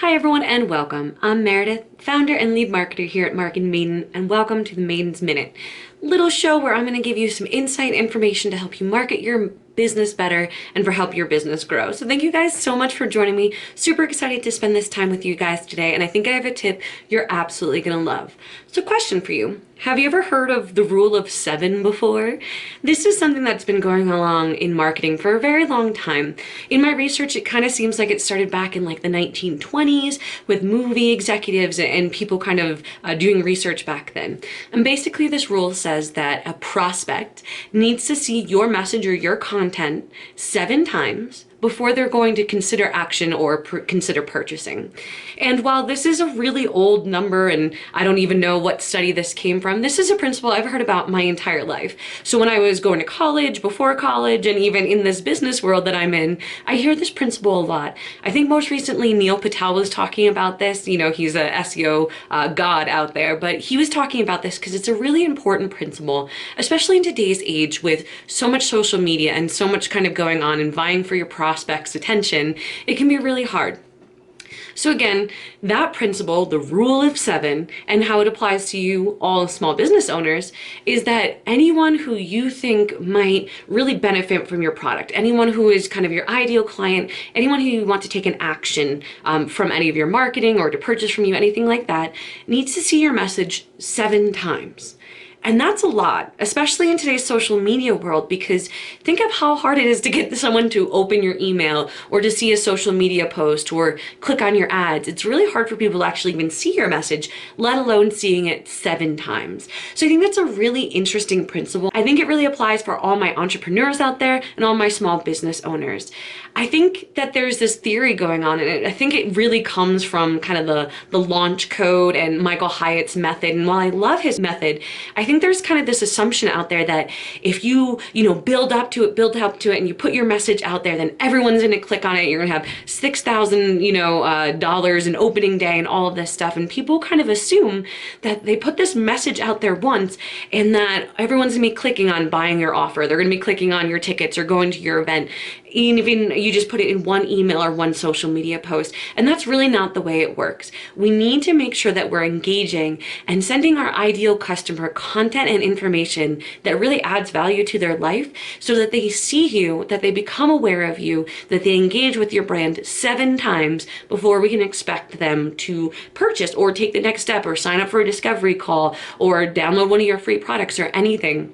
Hi everyone and welcome. I'm Meredith, founder and lead marketer here at Maiden, and welcome to the Maiden's Minute. Little show where I'm going to give you some insight information to help you market your business better and for help your business grow. So thank you guys so much for joining me. Super excited to spend this time with you guys today, and I think I have a tip you're absolutely going to love. So question for you. Have you ever heard of the rule of 7 before? This is something that's been going along in marketing for a very long time. In my research, it kind of seems like it started back in like the 1920s with movie executives and people kind of doing research back then. And basically this rule says that a prospect needs to see your message or your content 7 times before they're going to consider action or consider purchasing. And while this is a really old number and I don't even know what study this came from, this is a principle I've heard about my entire life. So when I was going to college, before college, and even in this business world that I'm in, I hear this principle a lot. I think most recently Neil Patel was talking about this. You know, he's a SEO god out there, but he was talking about this because it's a really important principle, especially in today's age with so much social media and so much kind of going on and vying for your prospects' attention. It can be really hard. So again, that principle, the rule of 7, and how it applies to you all small business owners, is that anyone who you think might really benefit from your product, anyone who is kind of your ideal client, anyone who you want to take an action from any of your marketing or to purchase from you, anything like that, needs to see your message 7 times. And that's a lot, especially in today's social media world, because think of how hard it is to get someone to open your email or to see a social media post or click on your ads. It's really hard for people to actually even see your message, let alone seeing it 7 times. So I think that's a really interesting principle. I think it really applies for all my entrepreneurs out there and all my small business owners. I think that there's this theory going on, and I think it really comes from kind of the launch code and Michael Hyatt's method. And while I love his method, I think there's kind of this assumption out there that if you build up to it, and you put your message out there, then everyone's going to click on it. You're going to have $6,000, dollars in opening day and all of this stuff. And people kind of assume that they put this message out there once and that everyone's going to be clicking on buying your offer. They're going to be clicking on your tickets or going to your event. Even you just put it in one email or one social media post. And that's really not the way it works. We need to make sure that we're engaging and sending our ideal customer content and information that really adds value to their life so that they see you, that they become aware of you, that they engage with your brand 7 times before we can expect them to purchase or take the next step or sign up for a discovery call or download one of your free products or anything.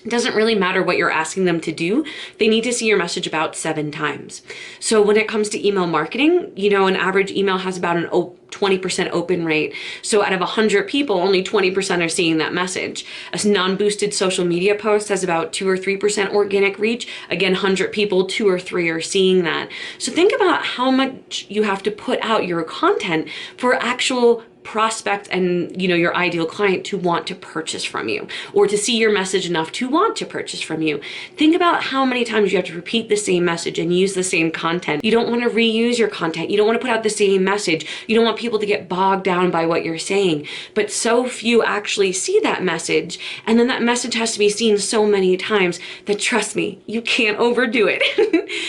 It doesn't really matter what you're asking them to do. They need to see your message about 7 times. So when it comes to email marketing, an average email has about an 20% open rate. So out of 100 people, only 20% are seeing that message. A non-boosted social media post has about 2 or 3% organic reach. Again, 100 people, 2 or 3 are seeing that. So think about how much you have to put out your content for actual prospect and your ideal client to want to purchase from you or to see your message enough to want to purchase from you. Think about how many times you have to repeat the same message and use the same content. You don't want to reuse your content. You don't want to put out the same message. You don't want people to get bogged down by what you're saying. But so few actually see that message, and then that message has to be seen so many times that, trust me, you can't overdo it.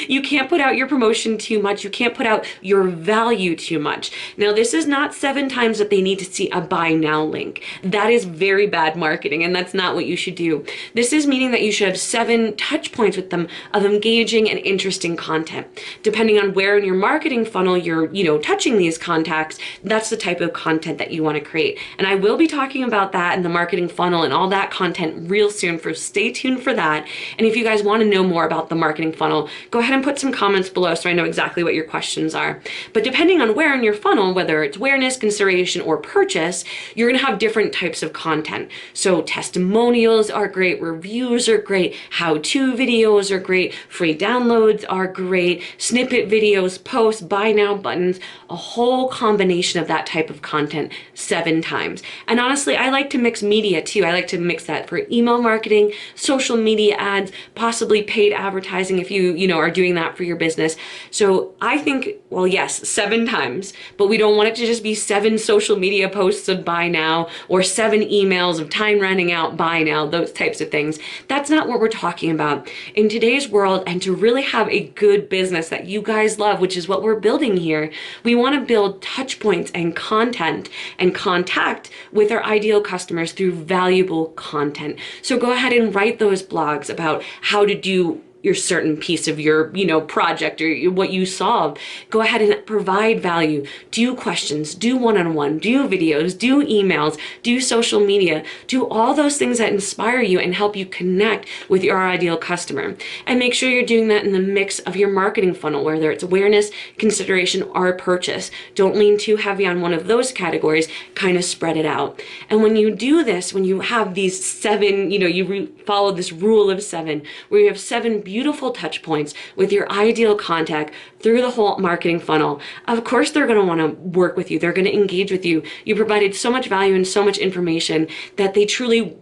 You can't put out your promotion too much. You can't put out your value too much. Now, this is not 7 times that they need to see a buy now link. That is very bad marketing, and that's not what you should do. This is meaning that you should have 7 touch points with them of engaging and interesting content. Depending on where in your marketing funnel you're, touching these contacts, that's the type of content that you want to create. And I will be talking about that in the marketing funnel and all that content real soon, so stay tuned for that. And if you guys want to know more about the marketing funnel, go ahead and put some comments below so I know exactly what your questions are. But depending on where in your funnel, whether it's awareness, consideration, or purchase, you're going to have different types of content. So testimonials are great, reviews are great, how-to videos are great, free downloads are great, snippet videos, posts, buy now buttons, a whole combination of that type of content 7 times. And honestly, I like to mix media too. I like to mix that for email marketing, social media ads, possibly paid advertising if you are doing that for your business. So I think, well, yes, 7 times, but we don't want it to just be 7 social social media posts of buy now, or 7 emails of time running out, buy now, those types of things. That's not what we're talking about. In today's world, and to really have a good business that you guys love, which is what we're building here, we want to build touch points and content and contact with our ideal customers through valuable content. So go ahead and write those blogs about how to do your certain piece of your, project or what you solve. Go ahead and provide value. Do questions, do one-on-one, do videos, do emails, do social media, do all those things that inspire you and help you connect with your ideal customer. And make sure you're doing that in the mix of your marketing funnel, whether it's awareness, consideration, or purchase. Don't lean too heavy on one of those categories, kind of spread it out. And when you do this, when you have these 7, you follow this rule of 7, where you have 7 beautiful touch points with your ideal contact through the whole marketing funnel, of course they're going to want to work with you. They're going to engage with you. You provided so much value and so much information that they truly,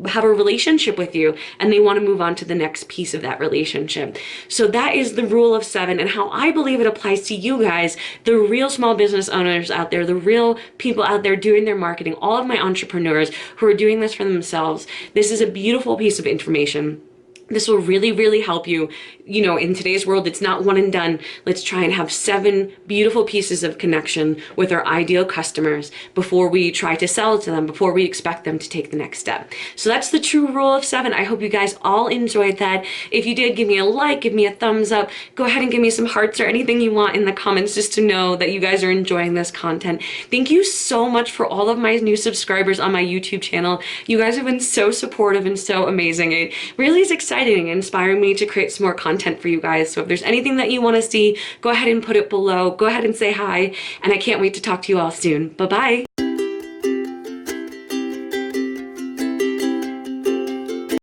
have a relationship with you, and they want to move on to the next piece of that relationship. So that is the rule of 7, and how I believe it applies to you guys, the real small business owners out there, the real people out there doing their marketing, all of my entrepreneurs who are doing this for themselves. This is a beautiful piece of information. This will really, really help you. In today's world, it's not one and done. Let's try and have 7 beautiful pieces of connection with our ideal customers before we try to sell to them, before we expect them to take the next step. So that's the true rule of 7. I hope you guys all enjoyed that. If you did, give me a like, give me a thumbs up. Go ahead and give me some hearts or anything you want in the comments, just to know that you guys are enjoying this content. Thank you so much for all of my new subscribers on my YouTube channel. You guys have been so supportive and so amazing. It really is exciting and inspiring me to create some more content for you guys. So if there's anything that you want to see, go ahead and put it below. Go ahead and say hi, and I can't wait to talk to you all soon. Bye-bye.